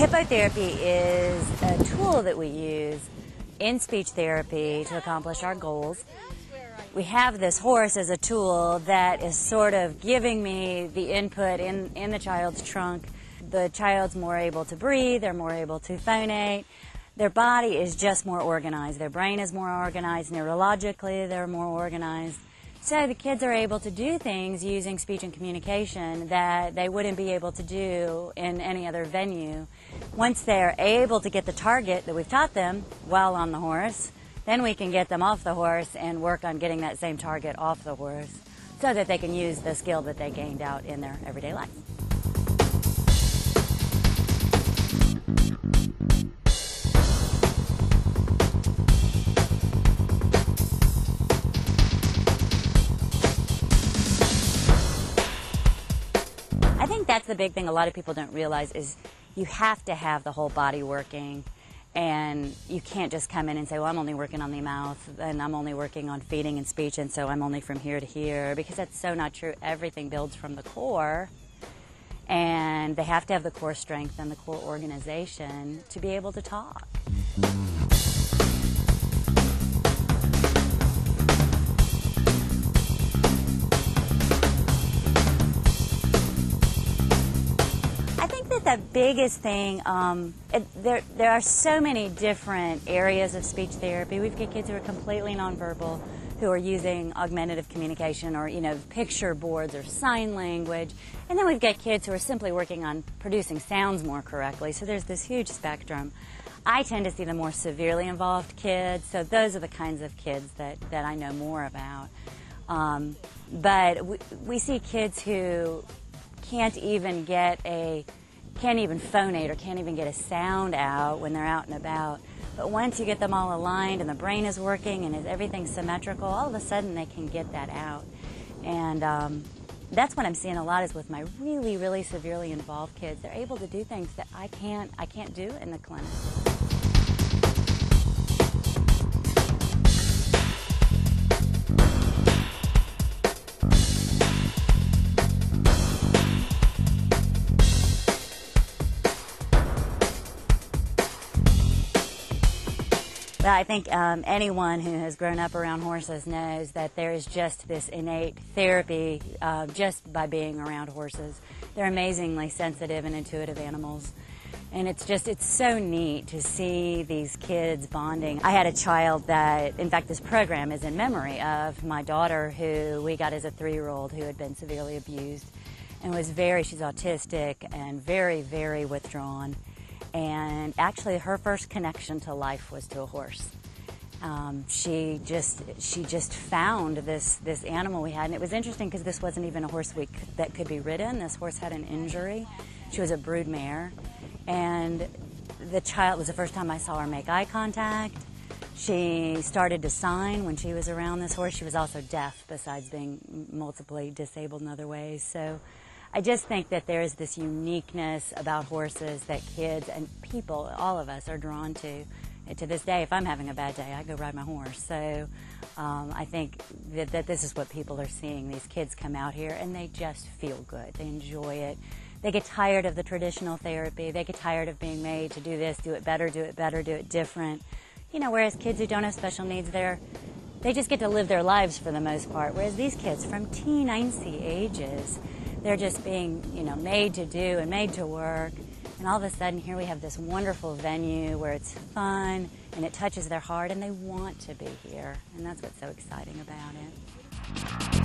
Hippotherapy is a tool that we use in speech therapy to accomplish our goals. We have this horse as a tool that is sort of giving me the input in the child's trunk. The child's more able to breathe, they're more able to phonate. Their body is just more organized. Their brain is more organized. Neurologically, they're more organized. So the kids are able to do things using speech and communication that they wouldn't be able to do in any other venue. Once they're able to get the target that we've taught them while on the horse, then we can get them off the horse and work on getting that same target off the horse so that they can use the skill that they gained out in their everyday life. I think that's the big thing a lot of people don't realize is you have to have the whole body working, and you can't just come in and say, well, I'm only working on the mouth and I'm only working on feeding and speech, and so I'm only from here to here, because that's so not true. Everything builds from the core, and they have to have the core strength and the core organization to be able to talk. The biggest thing, there are so many different areas of speech therapy. We've got kids who are completely nonverbal, who are using augmentative communication or, picture boards or sign language. And then we've got kids who are simply working on producing sounds more correctly. So there's this huge spectrum. I tend to see the more severely involved kids, so those are the kinds of kids that I know more about. But we see kids who can't even phonate or can't even get a sound out when they're out and about. But once you get them all aligned and the brain is working and everything's symmetrical, all of a sudden they can get that out. And that's what I'm seeing a lot is with my really, really severely involved kids. They're able to do things that I can't do in the clinic. Well, I think anyone who has grown up around horses knows that there is just this innate therapy just by being around horses. They're amazingly sensitive and intuitive animals. And it's so neat to see these kids bonding. I had a child that, in fact, this program is in memory of my daughter, who we got as a 3-year-old who had been severely abused and she's autistic and very, very withdrawn. And actually, her first connection to life was to a horse. She just found this animal we had, and it was interesting because this wasn't even a horse that could be ridden. This horse had an injury. She was a brood mare, and it was the first time I saw her make eye contact. She started to sign when she was around this horse. She was also deaf, besides being multiply disabled in other ways. So I just think that there is this uniqueness about horses that kids and people, all of us, are drawn to. And to this day, if I'm having a bad day, I go ride my horse. So I think that this is what people are seeing. These kids come out here and they just feel good. They enjoy it. They get tired of the traditional therapy. They get tired of being made to do this, do it better, do it different. Whereas kids who don't have special needs, they just get to live their lives for the most part. Whereas these kids from teen-incy ages, they're just being, made to do and made to work. And all of a sudden, here we have this wonderful venue where it's fun and it touches their heart and they want to be here. And that's what's so exciting about it.